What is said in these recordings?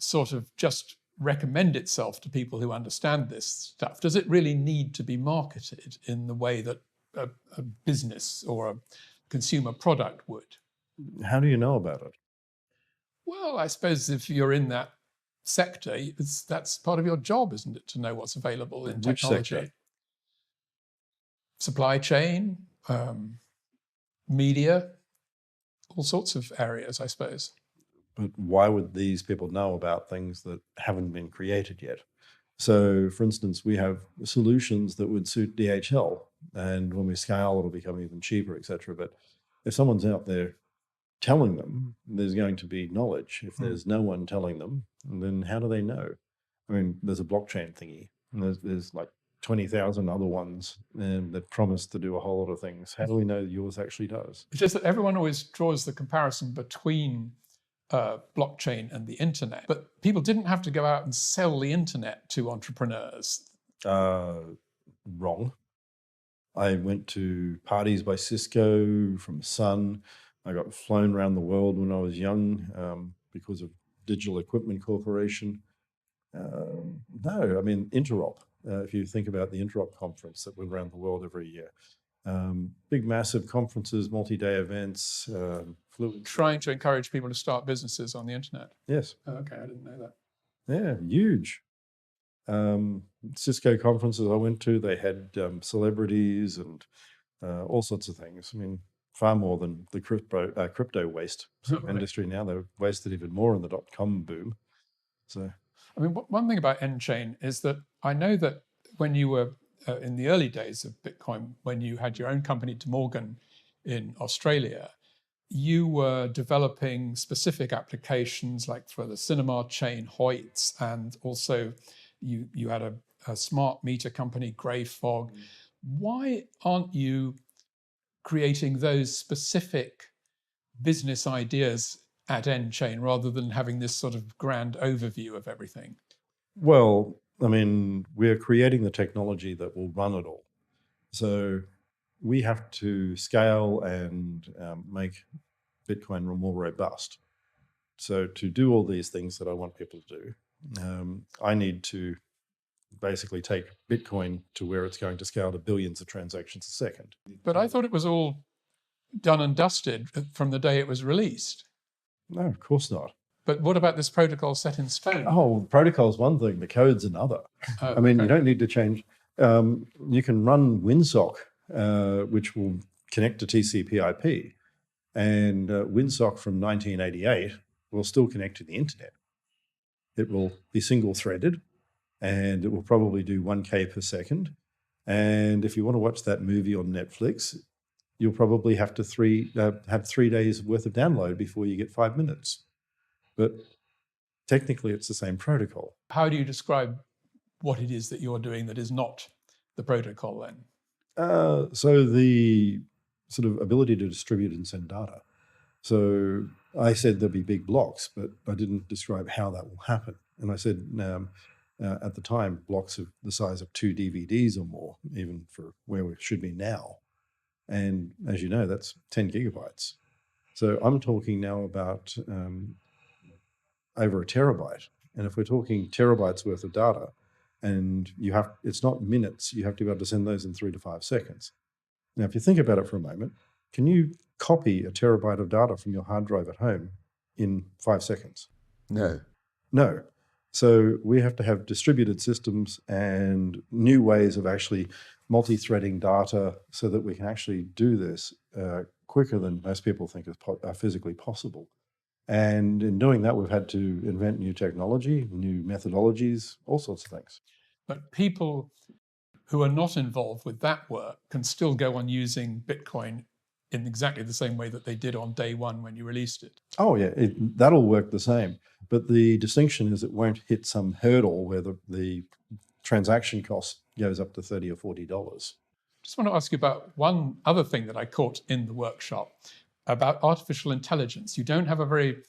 sort of just recommend itself to people who understand this stuff? Does it really need to be marketed in the way that a business or a consumer product would? How do you know about it? Well, I suppose if you're in that sector, that's part of your job, isn't it, to know what's available in Which technology? sector? Supply chain, media, all sorts of areas, I suppose. But why would these people know about things that haven't been created yet? So, for instance, we have solutions that would suit DHL, and when we scale, it'll become even cheaper, etc. But if someone's out there telling them, there's going to be knowledge. If there's no one telling them, then how do they know? I mean, there's a blockchain thingy, and there's like 20,000 other ones that promise to do a whole lot of things. How do we know yours actually does? It's just that everyone always draws the comparison between blockchain and the internet, but people didn't have to go out and sell the internet to entrepreneurs. Wrong. I went to parties by Cisco, from Sun. I got flown around the world when I was young because of Digital Equipment Corporation. No, I mean, Interop. If you think about the Interop conference that went around the world every year. Big, massive conferences, multi-day events. Trying to encourage people to start businesses on the internet. Yes. Oh, okay, I didn't know that. Yeah, huge. Cisco conferences I went to, they had celebrities and all sorts of things. I mean, far more than the crypto waste industry now. They've wasted even more in the .com boom. So, I mean, one thing about nChain is that I know that when you were in the early days of Bitcoin, when you had your own company, De Morgan, in Australia, you were developing specific applications like for the cinema chain Hoyts, and also you had a smart meter company, Grey Fog. Why aren't you creating those specific business ideas at nChain rather than having this sort of grand overview of everything? well, I mean, we're creating the technology that will run it all. So we have to scale and make Bitcoin more robust. So to do all these things that I want people to do, I need to basically take Bitcoin to where it's going to scale to billions of transactions a second. But I thought it was all done and dusted from the day it was released. No, of course not. But what about this protocol set in stone? Oh, the protocol's one thing, the code's another. Oh, I mean, okay. you don't need to change. You can run WinSock, which will connect to TCP/IP, and WinSock from 1988 will still connect to the internet. It will be single-threaded, and it will probably do 1K per second. And if you want to watch that movie on Netflix, you'll probably have to have 3 days worth of download before you get 5 minutes. But technically, it's the same protocol. How do you describe what it is that you're doing that is not the protocol then? So the sort of ability to distribute and send data. So I said there'll be big blocks, but I didn't describe how that will happen. And I said at the time, blocks of the size of 2 DVDs or more, even for where we should be now. And as you know, that's 10 gigabytes. So I'm talking now about over a terabyte. And if we're talking terabytes worth of data, and it's not minutes, you have to be able to send those in 3 to 5 seconds. Now, if you think about it for a moment, can you copy a terabyte of data from your hard drive at home in 5 seconds? No. No. So we have to have distributed systems and new ways of actually multi-threading data so that we can actually do this quicker than most people think is physically possible. And in doing that, we've had to invent new technology, new methodologies, all sorts of things. But people who are not involved with that work can still go on using Bitcoin in exactly the same way that they did on day one when you released it. Oh yeah, that'll work the same. But the distinction is it won't hit some hurdle where the transaction cost goes up to $30 or $40. Just want to ask you about one other thing that I caught in the workshop about artificial intelligence. You don't have a very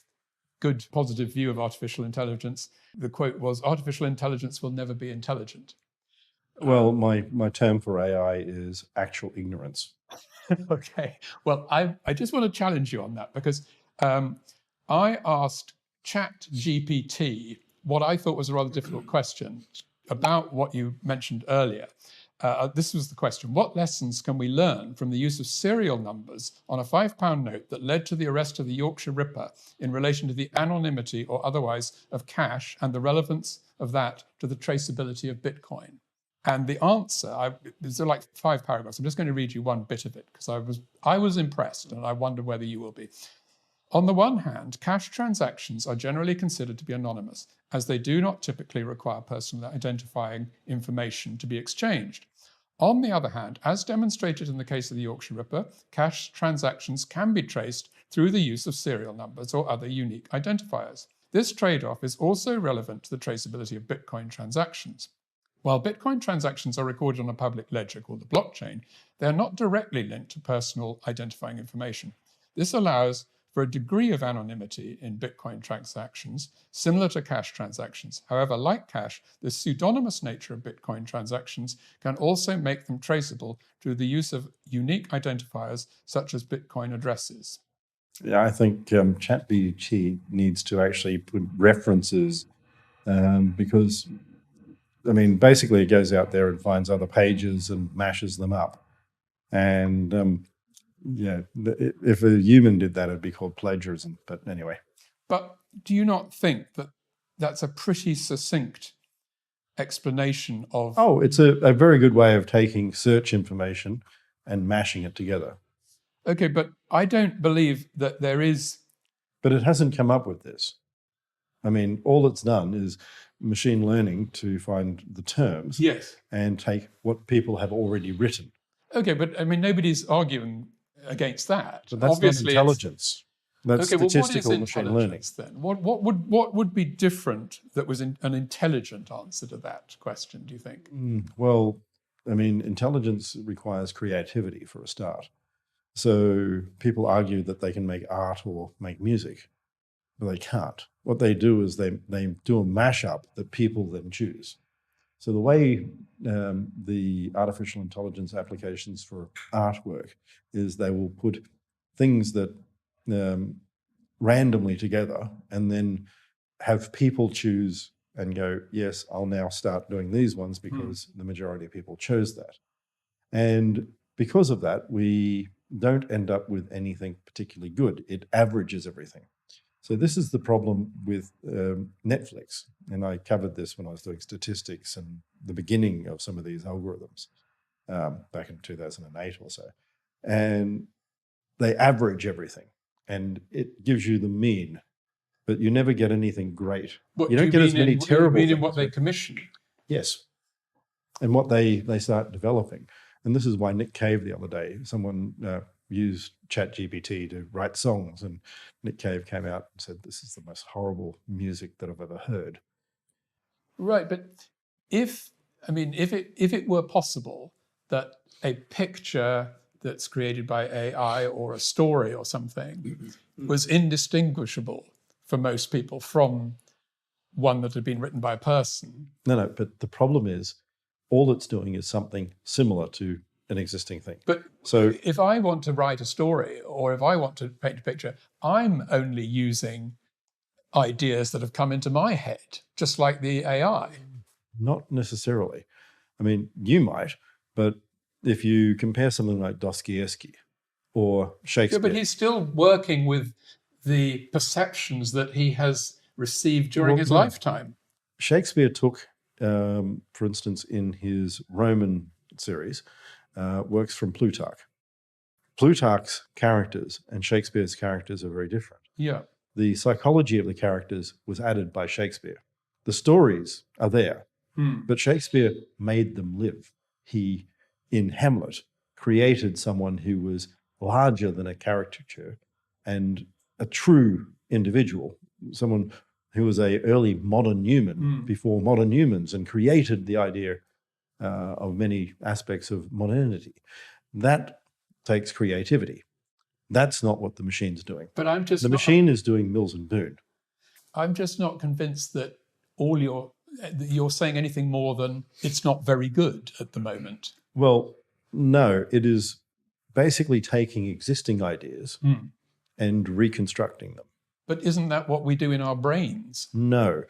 good positive view of artificial intelligence. The quote was, "Artificial intelligence will never be intelligent." Well, my term for AI is actual ignorance. Okay. Well, I just want to challenge you on that because I asked ChatGPT what I thought was a rather difficult question about what you mentioned earlier. This was the question: what lessons can we learn from the use of serial numbers on a £5 note that led to the arrest of the Yorkshire Ripper in relation to the anonymity or otherwise of cash and the relevance of that to the traceability of Bitcoin? And the answer, there's like 5 paragraphs. I'm just going to read you one bit of it because I was impressed, and I wonder whether you will be. On the one hand, cash transactions are generally considered to be anonymous, as they do not typically require personal identifying information to be exchanged. On the other hand, as demonstrated in the case of the Yorkshire Ripper, cash transactions can be traced through the use of serial numbers or other unique identifiers. This trade-off is also relevant to the traceability of Bitcoin transactions. While Bitcoin transactions are recorded on a public ledger called the blockchain, they are not directly linked to personal identifying information. This allows for a degree of anonymity in Bitcoin transactions, similar to cash transactions. However, like cash, the pseudonymous nature of Bitcoin transactions can also make them traceable through the use of unique identifiers such as Bitcoin addresses. Yeah, I think ChatGPT needs to actually put references because, I mean, basically it goes out there and finds other pages and mashes them up. And yeah, if a human did that, it'd be called plagiarism. But anyway. But do you not think that that's a pretty succinct explanation of... Oh, it's a very good way of taking search information and mashing it together. Okay, but I don't believe that there is... But it hasn't come up with this. I mean, all it's done is machine learning to find the terms, yes, and take what people have already written. Okay, but I mean, nobody's arguing against that. But that's obviously not intelligence. That's statistical machine learning. Then what would be different that was an intelligent answer to that question, do you think? Well, I mean, intelligence requires creativity for a start. So people argue that they can make art or make music, but they can't. What they do is they do a mashup that people then choose. So the way the artificial intelligence applications for artwork is they will put things that randomly together and then have people choose and go, yes, I'll now start doing these ones because the majority of people chose that. And because of that, we don't end up with anything particularly good. It averages everything. So this is the problem with Netflix. And I covered this when I was doing statistics and the beginning of some of these algorithms back in 2008 or so. And they average everything and it gives you the mean, but you never get anything great. You don't get as many terrible things. You mean in what they commission? Yes. And what they start developing. And this is why Nick Cave the other day, someone used ChatGPT to write songs, and Nick Cave came out and said, this is the most horrible music that I've ever heard. Right, but if it were possible that a picture that's created by AI or a story or something was indistinguishable for most people from one that had been written by a person. No, but the problem is all it's doing is something similar to an existing thing. But so if I want to write a story or if I want to paint a picture, I'm only using ideas that have come into my head, just like the AI. Not necessarily. I mean, you might, but if you compare something like Dostoevsky or Shakespeare... Yeah, but he's still working with the perceptions that he has received during his lifetime. Shakespeare took, for instance, in his Roman series, works from Plutarch. Plutarch's characters and Shakespeare's characters are very different. Yeah. The psychology of the characters was added by Shakespeare. The stories are there, but Shakespeare made them live. He, in Hamlet, created someone who was larger than a caricature and a true individual, someone who was an early modern human before modern humans, and created the idea of many aspects of modernity. That takes creativity. That's not what the machine's doing. But the machine is doing Mills and Boon. I'm just not convinced that you're saying anything more than it's not very good at the moment. Well, no, it is basically taking existing ideas and reconstructing them. But isn't that what we do in our brains? No.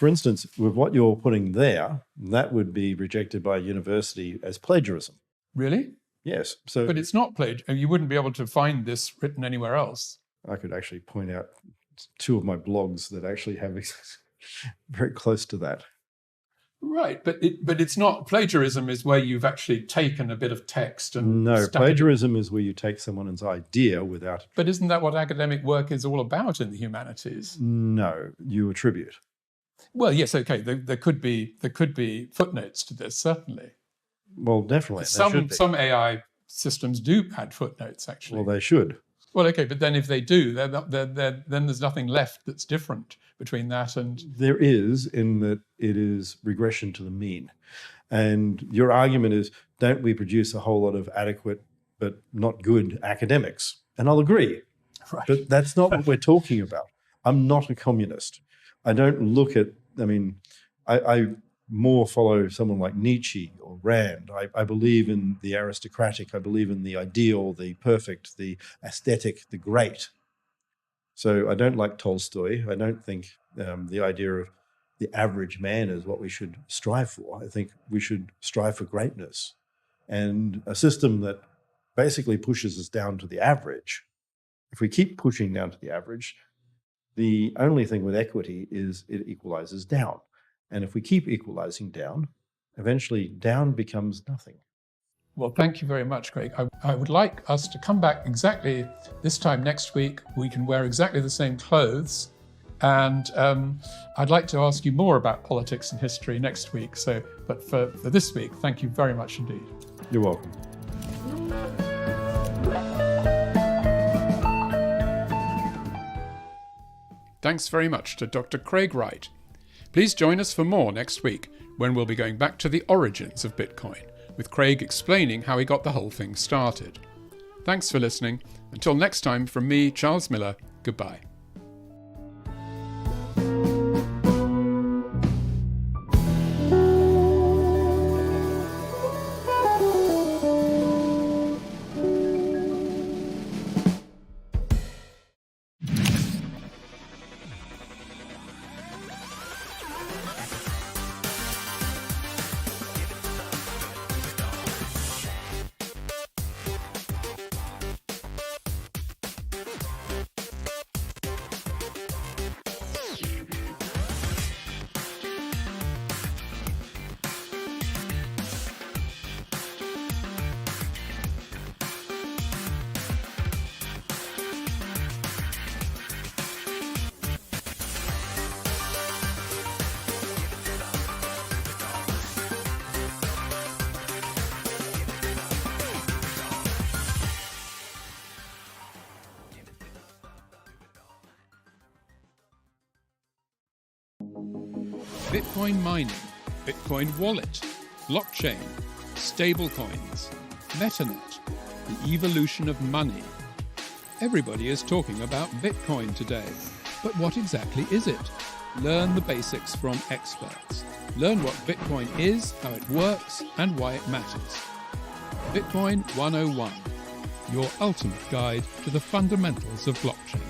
For instance, with what you're putting there, that would be rejected by a university as plagiarism. Really? Yes. So, But it's not plagiarism. You wouldn't be able to find this written anywhere else. I could actually point out 2 of my blogs that actually have very close to that. Right, but it's not, plagiarism is where you've actually taken a bit of text and No, stuck it in. plagiarism is where you take someone's idea without. But isn't that what academic work is all about in the humanities? No, you attribute. Well, yes, okay. There could be footnotes to this, certainly. Well, definitely. There should be. Some AI systems do add footnotes, actually. Well, they should. Well, okay, but then if they do, then there's nothing left that's different between that and... There is, in that it is regression to the mean. And your argument is, don't we produce a whole lot of adequate but not good academics? And I'll agree. Right. But that's not what we're talking about. I'm not a communist. I don't look at, I more follow someone like Nietzsche or Rand. I believe in the aristocratic. I believe in the ideal, the perfect, the aesthetic, the great. So I don't like Tolstoy. I don't think the idea of the average man is what we should strive for. I think we should strive for greatness. And a system that basically pushes us down to the average, if we keep pushing down to the average, the only thing with equity is it equalizes down. And if we keep equalizing down, eventually down becomes nothing. Well, thank you very much, Craig. I would like us to come back exactly this time next week. We can wear exactly the same clothes. And I'd like to ask you more about politics and history next week. But for this week, thank you very much indeed. You're welcome. Thanks very much to Dr. Craig Wright. Please join us for more next week, when we'll be going back to the origins of Bitcoin, with Craig explaining how he got the whole thing started. Thanks for listening. Until next time, from me, Charles Miller, goodbye. Bitcoin mining, Bitcoin wallet, blockchain, stablecoins, MetaNet, the evolution of money. Everybody is talking about Bitcoin today, but what exactly is it? Learn the basics from experts. Learn what Bitcoin is, how it works, and why it matters. Bitcoin 101, your ultimate guide to the fundamentals of blockchain.